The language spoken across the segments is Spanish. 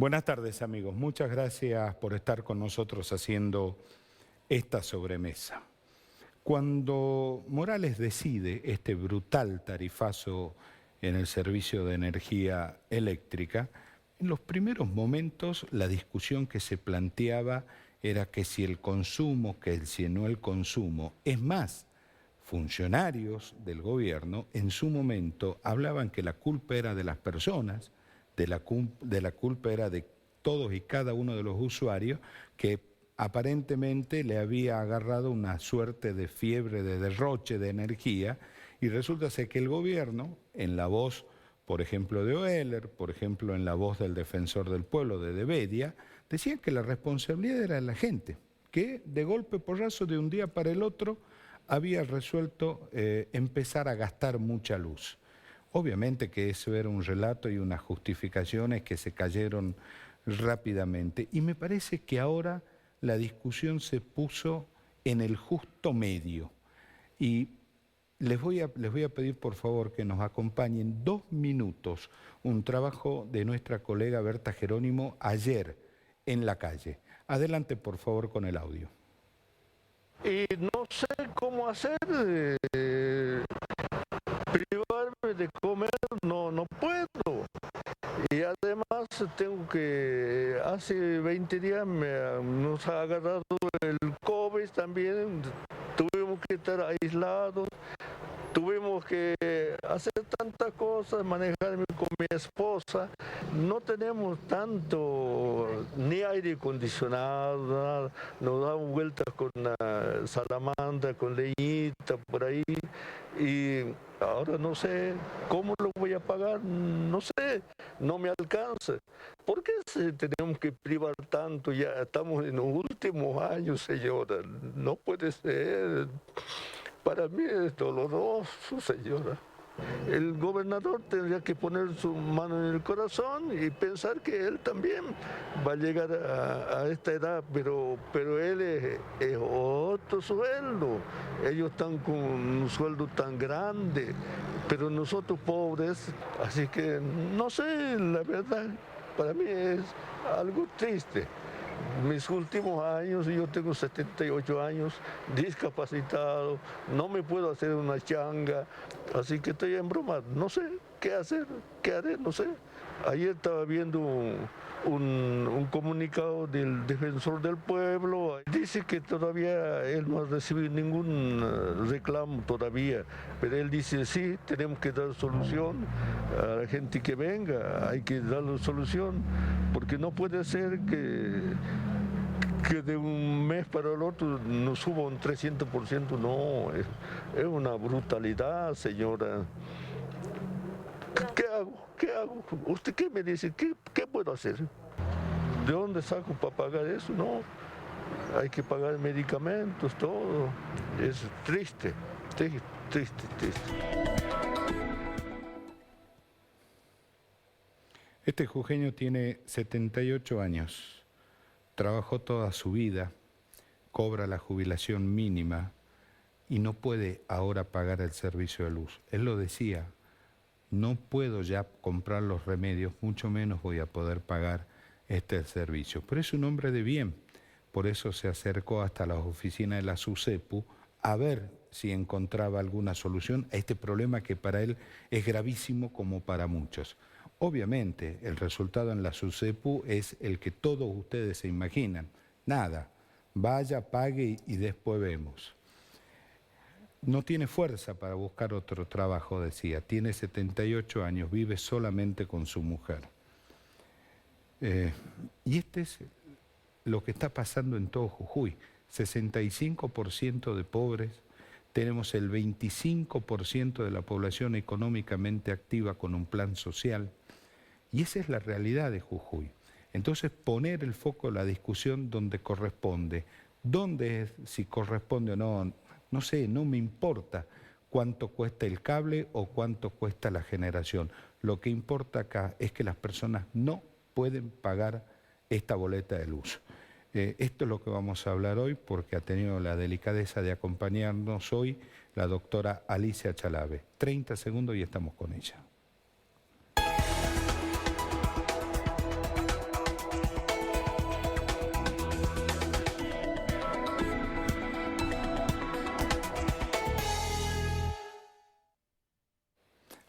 Buenas tardes, amigos. Muchas gracias por estar con nosotros haciendo esta sobremesa. Cuando Morales decide este brutal tarifazo en el servicio de energía eléctrica, en los primeros momentos la discusión que se planteaba era que si el consumo, que si no el consumo. Es más, funcionarios del gobierno en su momento hablaban que la culpa era de las personas, de la culpa era de todos y cada uno de los usuarios que aparentemente le había agarrado una suerte de fiebre, de derroche de energía, y resulta ser que el gobierno, en la voz, por ejemplo, de Oeller, por ejemplo, en la voz del defensor del pueblo, de Devedia, decían que la responsabilidad era de la gente, que de golpe porrazo de un día para el otro había resuelto empezar a gastar mucha luz. Obviamente que eso era un relato y unas justificaciones que se cayeron rápidamente. Y me parece que ahora la discusión se puso en el justo medio. Y les voy a pedir por favor que nos acompañen 2 minutos, un trabajo de nuestra colega Berta Jerónimo ayer en la calle. Adelante por favor con el audio. Y no sé cómo hacer, privarme de comer no puedo. Y además tengo que, hace 20 días nos ha agarrado el COVID también, tuvimos que estar aislados, tuvimos que hacer tantas cosas, manejarme con mi esposa, no tenemos tanto, ni aire acondicionado, nada. Nos damos vueltas con una salamandra, con leñita por ahí, y ahora no sé cómo lo voy a pagar, no sé, no me alcanza. ¿Por qué tenemos que privar tanto? Ya estamos en los últimos años, señora, no puede ser. Para mí es doloroso, señora. El gobernador tendría que poner su mano en el corazón y pensar que él también va a llegar a esta edad, pero él es otro sueldo. Ellos están con un sueldo tan grande, pero nosotros pobres, así que no sé, la verdad, para mí es algo triste. Mis últimos años, yo tengo 78 años, discapacitado, no me puedo hacer una changa, así que estoy en broma, no sé qué hacer, qué haré, no sé. Ayer estaba viendo un comunicado del defensor del pueblo, dice que todavía él no ha recibido ningún reclamo todavía, pero él dice sí, tenemos que dar solución a la gente que venga, hay que darle solución, porque no puede ser que de un mes para el otro nos suba un 300%, no, es una brutalidad, señora. ¿Qué hago? ¿Qué hago? ¿Usted qué me dice? ¿Qué puedo hacer? ¿De dónde saco para pagar eso? No, hay que pagar medicamentos, todo. Es triste, triste, triste, triste. Este jujeño tiene 78 años, trabajó toda su vida, cobra la jubilación mínima y no puede ahora pagar el servicio de luz. Él lo decía, no puedo ya comprar los remedios, mucho menos voy a poder pagar este servicio. Pero es un hombre de bien, por eso se acercó hasta las oficinas de la SUSEPU a ver si encontraba alguna solución a este problema que para él es gravísimo como para muchos. Obviamente, el resultado en la SUSEPU es el que todos ustedes se imaginan. Nada, vaya, pague y después vemos. No tiene fuerza para buscar otro trabajo, decía. Tiene 78 años, vive solamente con su mujer. Y este es lo que está pasando en todo Jujuy. 65% de pobres, tenemos el 25% de la población económicamente activa con un plan social. Y esa es la realidad de Jujuy. Entonces poner el foco en la discusión donde corresponde. ¿Dónde es, si corresponde o no? No sé, no me importa cuánto cuesta el cable o cuánto cuesta la generación. Lo que importa acá es que las personas no pueden pagar esta boleta de luz. Esto es lo que vamos a hablar hoy porque ha tenido la delicadeza de acompañarnos hoy la doctora Alicia Chalave. 30 segundos y estamos con ella.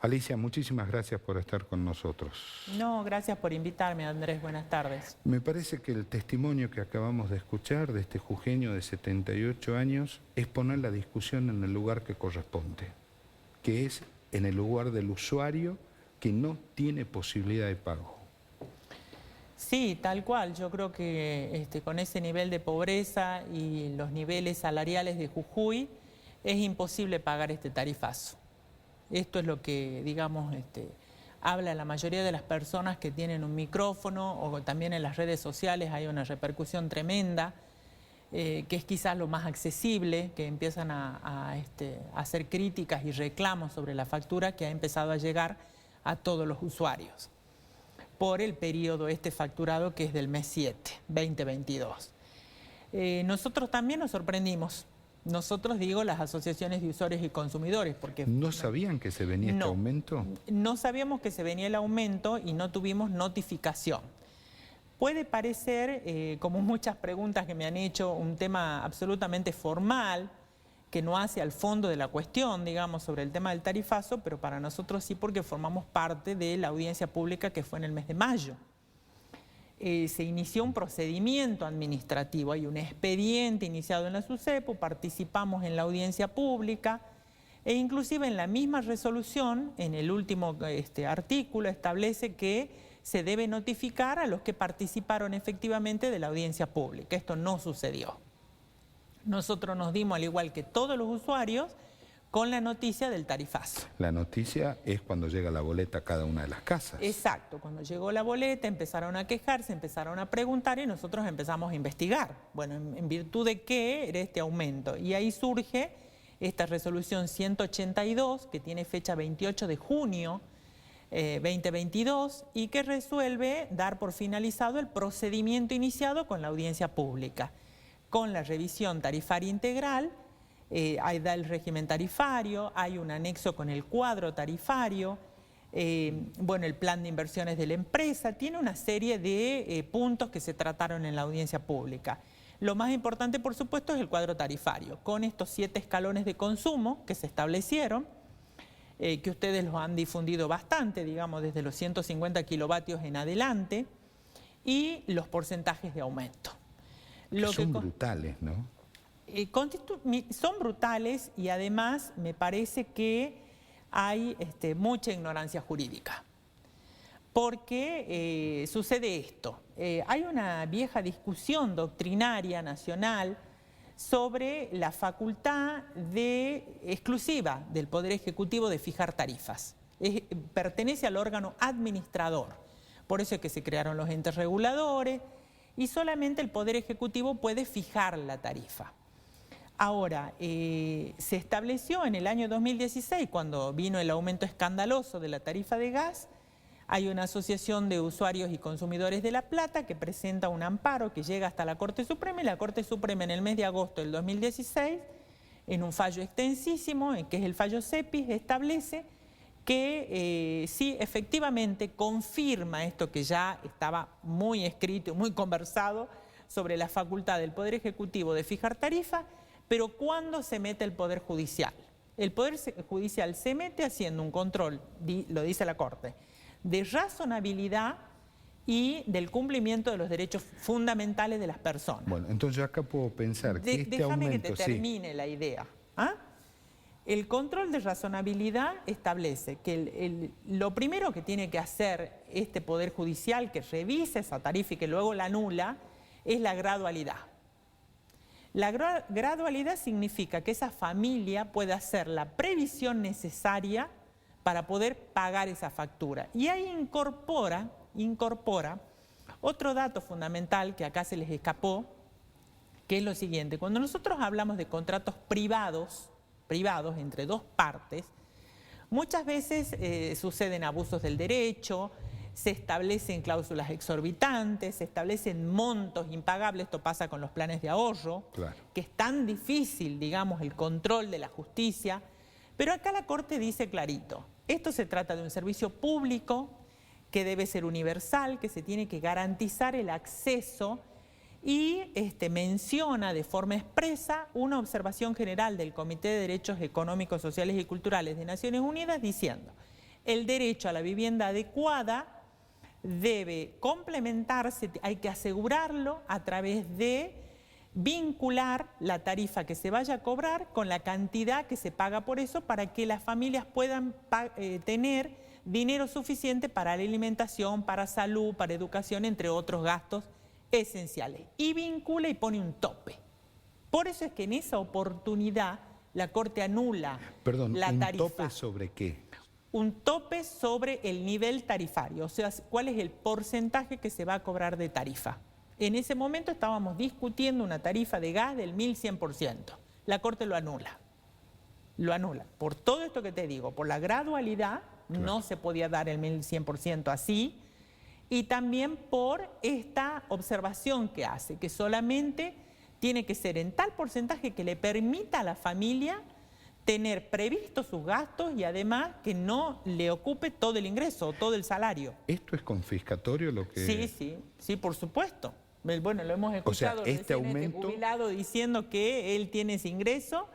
Alicia, muchísimas gracias por estar con nosotros. No, gracias por invitarme, Andrés. Buenas tardes. Me parece que el testimonio que acabamos de escuchar de este jujeño de 78 años es poner la discusión en el lugar que corresponde, que es en el lugar del usuario que no tiene posibilidad de pago. Sí, tal cual. Yo creo que con ese nivel de pobreza y los niveles salariales de Jujuy es imposible pagar este tarifazo. Esto es lo que, digamos, habla la mayoría de las personas que tienen un micrófono, o también en las redes sociales hay una repercusión tremenda, que es quizás lo más accesible, que empiezan a hacer críticas y reclamos sobre la factura que ha empezado a llegar a todos los usuarios por el periodo facturado, que es del mes 7, 2022. Nosotros también nos sorprendimos. Nosotros, digo, las asociaciones de usuarios y consumidores, porque... ¿No sabían que se venía este aumento? No sabíamos que se venía el aumento y no tuvimos notificación. Puede parecer, como muchas preguntas que me han hecho, un tema absolutamente formal, que no hace al fondo de la cuestión, digamos, sobre el tema del tarifazo, pero para nosotros sí, porque formamos parte de la audiencia pública que fue en el mes de mayo. Se inició un procedimiento administrativo, hay un expediente iniciado en la SUSEPU, participamos en la audiencia pública e inclusive en la misma resolución, en el último artículo, establece que se debe notificar a los que participaron efectivamente de la audiencia pública. Esto no sucedió. Nosotros nos dimos, al igual que todos los usuarios, con la noticia del tarifazo. La noticia es cuando llega la boleta a cada una de las casas. Exacto, cuando llegó la boleta empezaron a quejarse, empezaron a preguntar y nosotros empezamos a investigar. Bueno, ¿en virtud de qué era este aumento? Y ahí surge esta resolución 182, que tiene fecha 28 de junio 2022 y que resuelve dar por finalizado el procedimiento iniciado con la audiencia pública, con la revisión tarifaria integral. Ahí da el régimen tarifario, hay un anexo con el cuadro tarifario, bueno, el plan de inversiones de la empresa, tiene una serie de puntos que se trataron en la audiencia pública. Lo más importante, por supuesto, es el cuadro tarifario, con estos 7 escalones de consumo que se establecieron, que ustedes los han difundido bastante, digamos, desde los 150 kilovatios en adelante, y los porcentajes de aumento. Son brutales, ¿no? Son brutales y además me parece que hay mucha ignorancia jurídica. Porque sucede esto. Hay una vieja discusión doctrinaria nacional sobre la facultad exclusiva del Poder Ejecutivo de fijar tarifas. Pertenece al órgano administrador. Por eso es que se crearon los entes reguladores y solamente el Poder Ejecutivo puede fijar la tarifa. Ahora, se estableció en el año 2016, cuando vino el aumento escandaloso de la tarifa de gas, hay una asociación de usuarios y consumidores de La Plata que presenta un amparo que llega hasta la Corte Suprema, y la Corte Suprema en el mes de agosto del 2016, en un fallo extensísimo, que es el fallo CEPIS, establece que sí, efectivamente confirma esto que ya estaba muy escrito, muy conversado, sobre la facultad del Poder Ejecutivo de fijar tarifa, pero ¿cuándo se mete el Poder Judicial? El Poder Judicial se mete haciendo un control, lo dice la Corte, de razonabilidad y del cumplimiento de los derechos fundamentales de las personas. Bueno, entonces yo acá puedo pensar que este déjame aumento... que te termine la idea. ¿Ah? El control de razonabilidad establece que lo primero que tiene que hacer este Poder Judicial, que revise esa tarifa y que luego la anula, es la gradualidad. La gradualidad significa que esa familia puede hacer la previsión necesaria para poder pagar esa factura. Y ahí incorpora otro dato fundamental que acá se les escapó, que es lo siguiente. Cuando nosotros hablamos de contratos privados entre dos partes, muchas veces suceden abusos del derecho, se establecen cláusulas exorbitantes, se establecen montos impagables. Esto pasa con los planes de ahorro, claro, que es tan difícil, digamos, el control de la justicia. Pero acá la Corte dice clarito, esto se trata de un servicio público que debe ser universal, que se tiene que garantizar el acceso, y menciona de forma expresa una observación general del Comité de Derechos Económicos, Sociales y Culturales de Naciones Unidas diciendo: El derecho a la vivienda adecuada debe complementarse, hay que asegurarlo a través de vincular la tarifa que se vaya a cobrar con la cantidad que se paga por eso, para que las familias puedan tener dinero suficiente para la alimentación, para salud, para educación, entre otros gastos esenciales. Y vincula y pone un tope. Por eso es que en esa oportunidad la Corte anula la tarifa. ¿Un tope sobre qué? Un tope sobre el nivel tarifario, o sea, cuál es el porcentaje que se va a cobrar de tarifa. En ese momento estábamos discutiendo una tarifa de gas del 1100%. La Corte lo anula. Lo anula. Por todo esto que te digo, por la gradualidad, claro, no se podía dar el 1100% así, y también por esta observación que hace, que solamente tiene que ser en tal porcentaje que le permita a la familia tener previstos sus gastos y además que no le ocupe todo el ingreso, todo el salario. ¿Esto es confiscatorio lo que...? Sí, por supuesto. Bueno, lo hemos escuchado, o sea, este jubilado diciendo que él tiene ese ingreso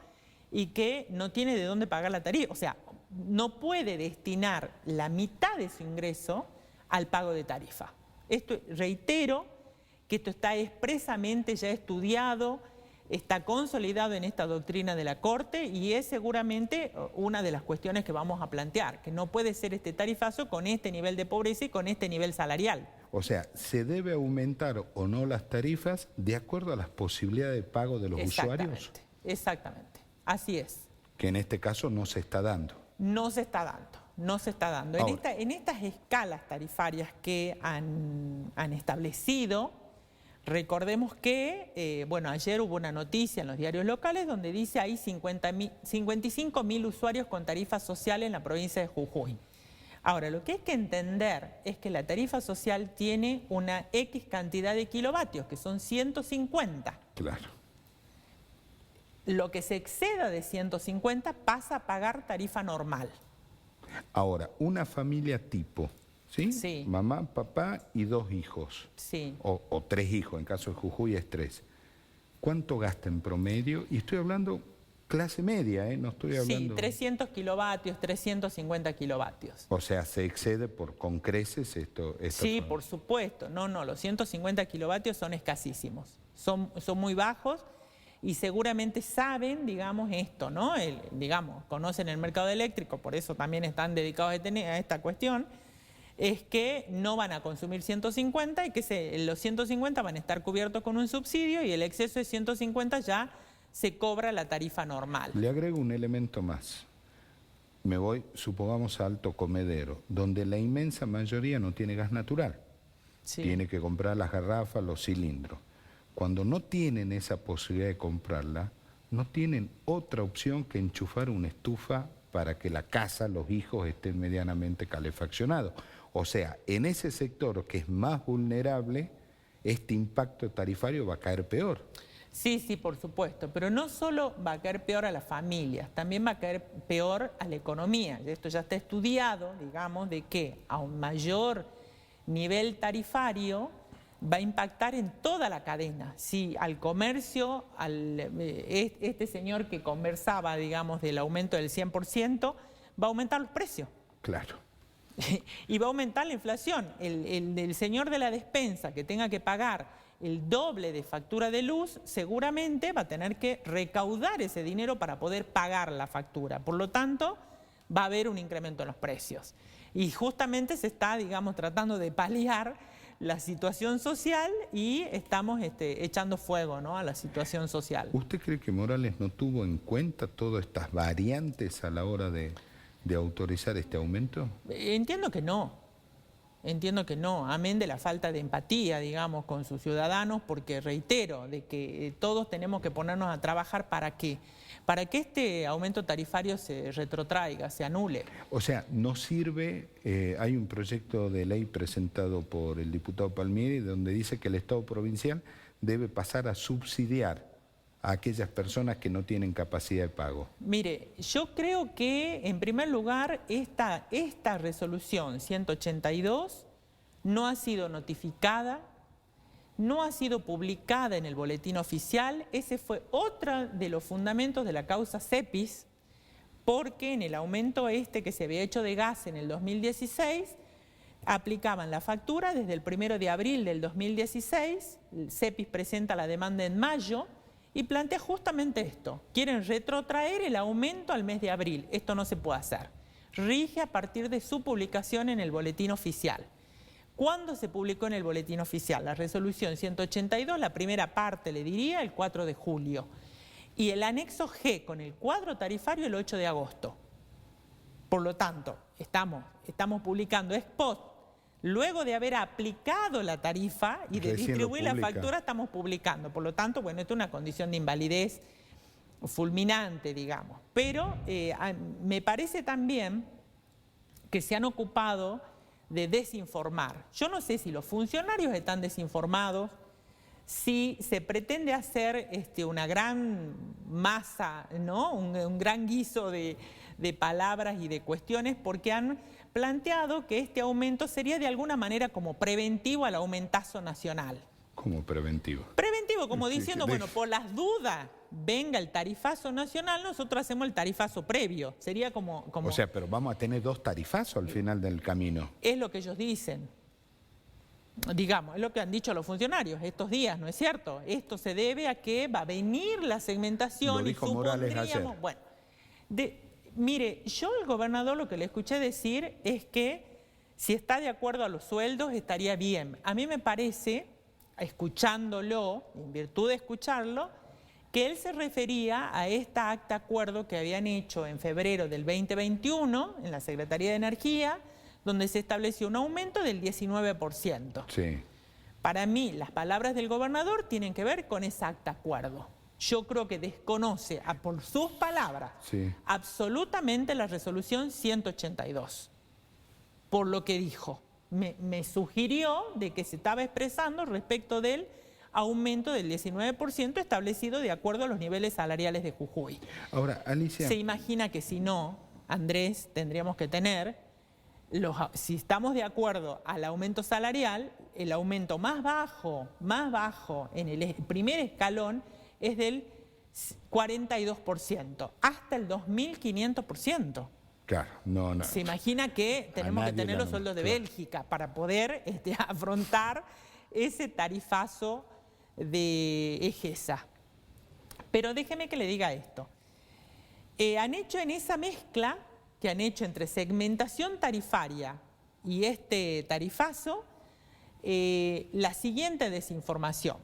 y que no tiene de dónde pagar la tarifa. O sea, no puede destinar la mitad de su ingreso al pago de tarifa. Esto, reitero, que esto está expresamente ya estudiado, está consolidado en esta doctrina de la Corte y es seguramente una de las cuestiones que vamos a plantear, que no puede ser este tarifazo con este nivel de pobreza y con este nivel salarial. O sea, ¿se debe aumentar o no las tarifas de acuerdo a las posibilidades de pago de los usuarios? Exactamente, así es. Que en este caso no se está dando. No se está dando, no se está dando. En estas escalas tarifarias que han establecido, recordemos que, ayer hubo una noticia en los diarios locales donde dice hay 55.000 usuarios con tarifa social en la provincia de Jujuy. Ahora, lo que hay que entender es que la tarifa social tiene una X cantidad de kilovatios, que son 150. Claro. Lo que se exceda de 150 pasa a pagar tarifa normal. Ahora, una familia tipo, ¿sí? Sí. Mamá, papá y 2 hijos. Sí. O 3 hijos, en caso de Jujuy es 3. ¿Cuánto gasta en promedio? Y estoy hablando clase media, no estoy hablando... Sí, 300 kilovatios, 350 kilovatios. O sea, ¿se excede con creces esto? Sí, por supuesto. No, los 150 kilovatios son escasísimos. Son muy bajos y seguramente saben, digamos, esto, ¿no? Conocen el mercado eléctrico, por eso también están dedicados a esta cuestión, es que no van a consumir 150 y que los 150 van a estar cubiertos con un subsidio y el exceso de 150 ya se cobra la tarifa normal. Le agrego un elemento más. Me voy, supongamos, a Alto Comedero, donde la inmensa mayoría no tiene gas natural. Sí. Tiene que comprar las garrafas, los cilindros. Cuando no tienen esa posibilidad de comprarla, no tienen otra opción que enchufar una estufa para que la casa, los hijos estén medianamente calefaccionados. O sea, en ese sector que es más vulnerable, este impacto tarifario va a caer peor. Sí, por supuesto, pero no solo va a caer peor a las familias, también va a caer peor a la economía. Esto ya está estudiado, digamos, de que a un mayor nivel tarifario va a impactar en toda la cadena. Si al comercio, este señor que conversaba, digamos, del aumento del 100%, va a aumentar los precios. Claro. Y va a aumentar la inflación. El señor de la despensa que tenga que pagar el doble de factura de luz, seguramente va a tener que recaudar ese dinero para poder pagar la factura. Por lo tanto, va a haber un incremento en los precios. Y justamente se está, digamos, tratando de paliar la situación social y estamos echando fuego, ¿no?, a la situación social. ¿Usted cree que Morales no tuvo en cuenta todas estas variantes a la hora de autorizar este aumento? Entiendo que no. Entiendo que no, amén de la falta de empatía, digamos, con sus ciudadanos, porque reitero, de que todos tenemos que ponernos a trabajar ¿para qué? Para que este aumento tarifario se retrotraiga, se anule. O sea, no sirve, hay un proyecto de ley presentado por el diputado Palmieri donde dice que el Estado provincial debe pasar a subsidiar a aquellas personas que no tienen capacidad de pago. Mire, yo creo que en primer lugar esta resolución 182 no ha sido notificada, no ha sido publicada en el boletín oficial. Ese fue otro de los fundamentos de la causa Cepis, porque en el aumento que se había hecho de gas en el 2016, aplicaban la factura desde el 1 de abril del 2016, el CEPIS presenta la demanda en mayo y plantea justamente esto. Quieren retrotraer el aumento al mes de abril. Esto no se puede hacer. Rige a partir de su publicación en el boletín oficial. ¿Cuándo se publicó en el boletín oficial? La resolución 182, la primera parte, le diría, el 4 de julio. Y el anexo G con el cuadro tarifario el 8 de agosto. Por lo tanto, estamos publicando spot. Luego de haber aplicado la tarifa y de distribuir la factura, estamos publicando. Por lo tanto, bueno, esto es una condición de invalidez fulminante, digamos. Pero me parece también que se han ocupado de desinformar. Yo no sé si los funcionarios están desinformados, si se pretende hacer una gran masa, ¿no? un gran guiso de palabras y de cuestiones, porque han planteado que este aumento sería de alguna manera como preventivo al aumentazo nacional. ¿Cómo preventivo? Preventivo, como diciendo, bueno, por las dudas venga el tarifazo nacional, nosotros hacemos el tarifazo previo. Sería como... O sea, pero vamos a tener 2 tarifazos al final del camino. Es lo que ellos dicen. Digamos, es lo que han dicho los funcionarios estos días, ¿no es cierto? Esto se debe a que va a venir la segmentación. Lo dijo Morales ayer. Bueno, mire, yo al gobernador lo que le escuché decir es que si está de acuerdo a los sueldos estaría bien. A mí me parece, escuchándolo, en virtud de escucharlo, que él se refería a esta acta acuerdo que habían hecho en febrero del 2021 en la Secretaría de Energía, donde se estableció un aumento del 19%. Sí. Para mí, las palabras del gobernador tienen que ver con ese acta acuerdo. Yo creo que desconoce, por sus palabras, sí, absolutamente la resolución 182, por lo que dijo. Me sugirió de que se estaba expresando respecto del aumento del 19% establecido de acuerdo a los niveles salariales de Jujuy. Ahora, Alicia... Se imagina que si no, Andrés, tendríamos que tener... si estamos de acuerdo al aumento salarial, el aumento más bajo en el primer escalón es del 42%, hasta el 2.500%. Claro, no. Se imagina que tenemos que tener los sueldos de Bélgica para poder afrontar ese tarifazo de EGESA. Pero déjeme que le diga esto. Han hecho en esa mezcla que han hecho entre segmentación tarifaria y este tarifazo, la siguiente desinformación.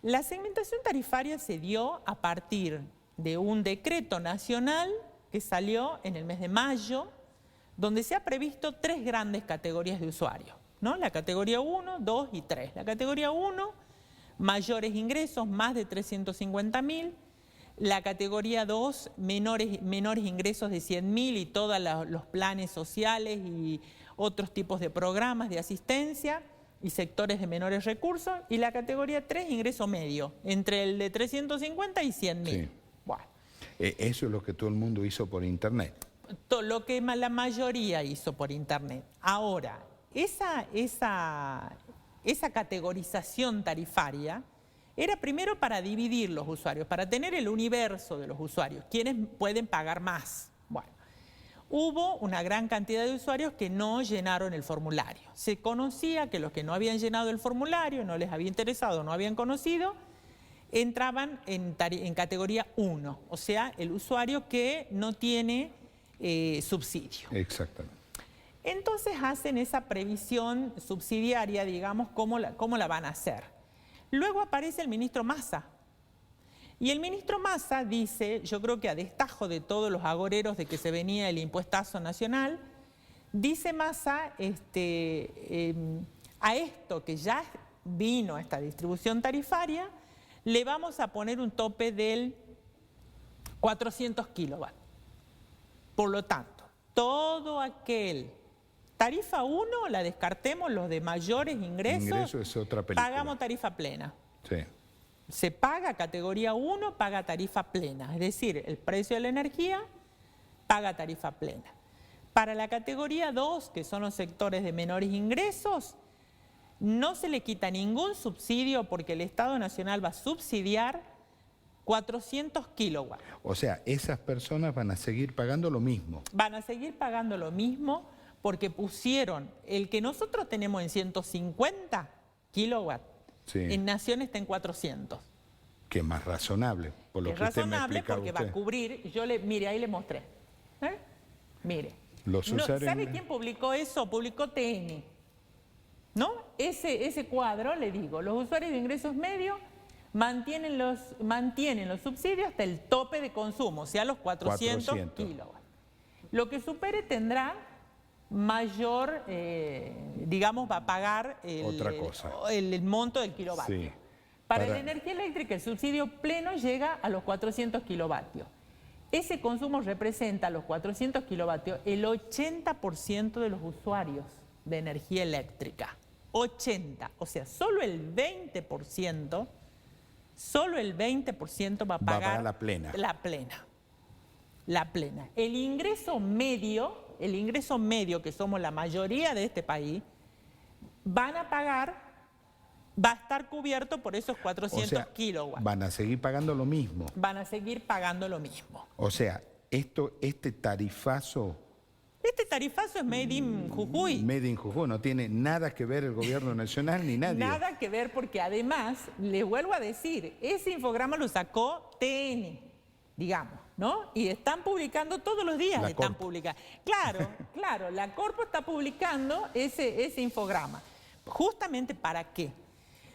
La segmentación tarifaria se dio a partir de un decreto nacional que salió en el mes de mayo, donde se ha previsto 3 grandes categorías de usuarios, ¿no? La categoría 1, 2 y 3. La categoría 1, mayores ingresos, más de 350.000. La categoría 2, menores ingresos de 100.000 y todos los planes sociales y otros tipos de programas de asistencia y sectores de menores recursos. Y la categoría 3, ingreso medio, entre el de 350 y 100.000. Sí. Bueno. Eso es lo que todo el mundo hizo por internet. Todo lo que la mayoría hizo por internet. Ahora, esa categorización tarifaria era primero para dividir los usuarios, para tener el universo de los usuarios, quienes pueden pagar más. Bueno, hubo una gran cantidad de usuarios que no llenaron el formulario. Se conocía que los que no habían llenado el formulario, no les había interesado, no habían conocido, entraban en categoría 1, o sea, el usuario que no tiene subsidio. Exactamente. Entonces hacen esa previsión subsidiaria, digamos, cómo la van a hacer. Luego aparece el ministro Massa. Y el ministro Massa dice, yo creo que a destajo de todos los agoreros de que se venía el impuestazo nacional, dice Massa, a esto que ya vino a esta distribución tarifaria, le vamos a poner un tope del 400 kilovatios. Por lo tanto, todo aquel... Tarifa 1, la descartemos, los de mayores ingresos, es otra película. Pagamos tarifa plena. Sí. Se paga categoría 1, paga tarifa plena. Es decir, el precio de la energía paga tarifa plena. Para la categoría 2, que son los sectores de menores ingresos, no se le quita ningún subsidio porque el Estado Nacional va a subsidiar 400 kilowatts. O sea, esas personas van a seguir pagando lo mismo. Van a seguir pagando lo mismo porque pusieron el que nosotros tenemos en 150 kilowatts, Sí. en Nación está en 400. Que es más razonable, por lo Es que usted me razonable explicaba porque va a usted. cubrir, mire, ahí le mostré. Mire. Los usuarios- ¿Sabe quién publicó eso? Publicó TN. ¿No? Ese cuadro, le digo, los usuarios de ingresos medios mantienen los subsidios hasta el tope de consumo, o sea, los 400 kilowatts. Lo que supere tendrá mayor, digamos, va a pagar Otra cosa. el monto del kilovatio. Sí. Para la energía eléctrica, el subsidio pleno llega a los 400 kilovatios. Ese consumo representa, los 400 kilovatios, el 80% de los usuarios de energía eléctrica. 80, o sea, solo el 20% va a pagar la plena. La plena. La plena. El ingreso medio, que somos la mayoría de este país, van a pagar, va a estar cubierto por esos 400 O sea, kilowatts. van a seguir pagando lo mismo. Van a seguir pagando lo mismo. O sea, este tarifazo Este tarifazo es made in Jujuy. Made in Jujuy, no tiene nada que ver el gobierno nacional ni nadie. Nada que ver porque además, les vuelvo a decir, ese infograma lo sacó TN, digamos, ¿no? Y están publicando todos los días, La están Corpo. publicando. Claro, la Corpo está publicando ese infograma. Justamente ¿para qué?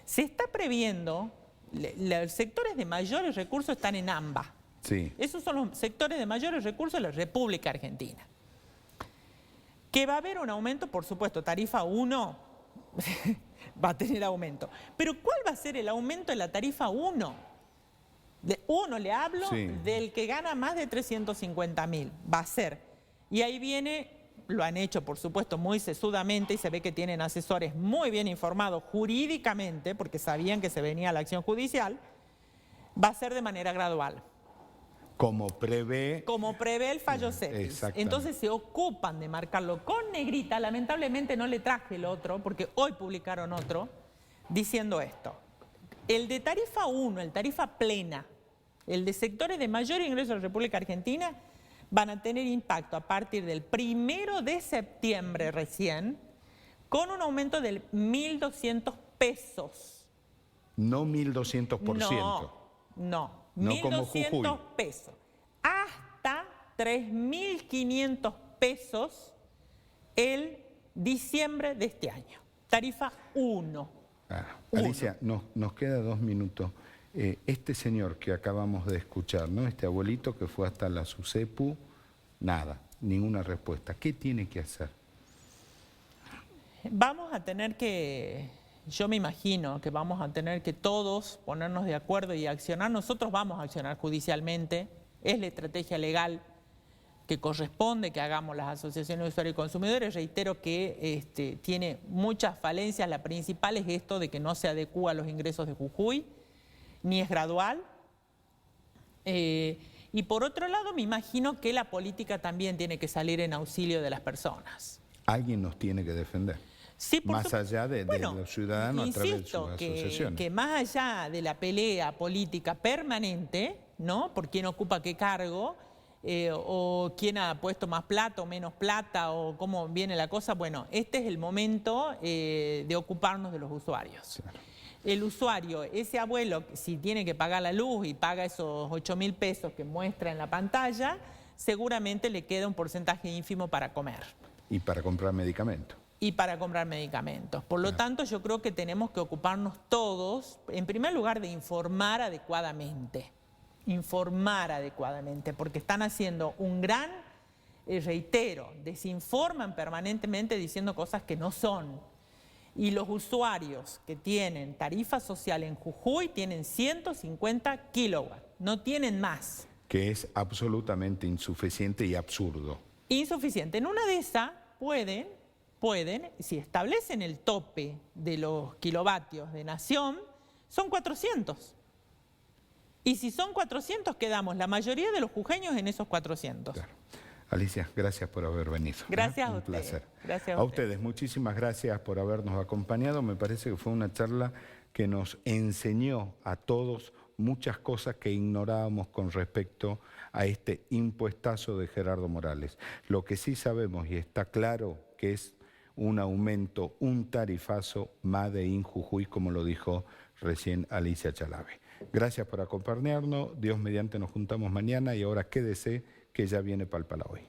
Se está previendo, los sectores de mayores recursos están en AMBA. Sí. Esos son los sectores de mayores recursos de la República Argentina. Que va a haber un aumento, por supuesto, tarifa 1 va a tener aumento. Pero ¿cuál va a ser el aumento de la tarifa 1? De uno le hablo, Sí. del que gana más de 350.000. Va a ser. Y ahí viene, lo han hecho, por supuesto, muy sesudamente y se ve que tienen asesores muy bien informados jurídicamente, porque sabían que se venía la acción judicial, va a ser de manera gradual. Como prevé. Como prevé el fallo CEPIS. Exactamente. Entonces se ocupan de marcarlo con negrita. Lamentablemente no le traje el otro, porque hoy publicaron otro, diciendo esto. El de tarifa 1, el tarifa plena, el de sectores de mayor ingreso de la República Argentina, van a tener impacto a partir del 1 de septiembre recién, con un aumento de 1.200 pesos. No 1.200%. No, No como 1.200 Jujuy. pesos. Hasta 3.500 pesos el diciembre de este año. Tarifa 1. Alicia, nos queda 2 minutos. Este señor que acabamos de escuchar, ¿no? Este abuelito que fue hasta la SUSEPU, nada, ninguna respuesta. ¿Qué tiene que hacer? Vamos a tener que, yo me imagino que vamos a tener que todos ponernos de acuerdo y accionar. Nosotros vamos a accionar judicialmente. Es la estrategia legal que corresponde que hagamos las asociaciones de usuarios y consumidores. Reitero que tiene muchas falencias. La principal es esto de que no se adecúa a los ingresos de Jujuy, ni es gradual. Y por otro lado, me imagino que la política también tiene que salir en auxilio de las personas. Alguien nos tiene que defender. Sí, más allá de los ciudadanos a través de sus insisto asociaciones. que más allá de la pelea política permanente, ¿no? Por quién ocupa qué cargo, o quién ha puesto más plata o menos plata, o cómo viene la cosa, bueno, este es el momento de ocuparnos de los usuarios. Claro. El usuario, ese abuelo, si tiene que pagar la luz y paga esos 8.000 pesos que muestra en la pantalla, seguramente le queda un porcentaje ínfimo para comer. Y para comprar medicamentos. Y para comprar medicamentos. Por lo tanto, yo creo que tenemos que ocuparnos todos, en primer lugar, de informar adecuadamente. Informar adecuadamente, porque están haciendo un gran, reitero, desinforman permanentemente diciendo cosas que no son. Y los usuarios que tienen tarifa social en Jujuy tienen 150 kilowatts, no tienen más. Que es absolutamente insuficiente y absurdo. Insuficiente. En una de esas pueden, si establecen el tope de los kilovatios de Nación, son 400. Y si son 400, quedamos la mayoría de los jujeños en esos 400. Claro. Alicia, gracias por haber venido. Gracias a Un ustedes. placer. Gracias A ustedes, muchísimas gracias por habernos acompañado. Me parece que fue una charla que nos enseñó a todos muchas cosas que ignorábamos con respecto a este impuestazo de Gerardo Morales. Lo que sí sabemos y está claro que es un aumento, un tarifazo Made in Jujuy, como lo dijo recién Alicia Chalave. Gracias por acompañarnos, Dios mediante nos juntamos mañana y ahora quédese que ya viene Palpala Hoy.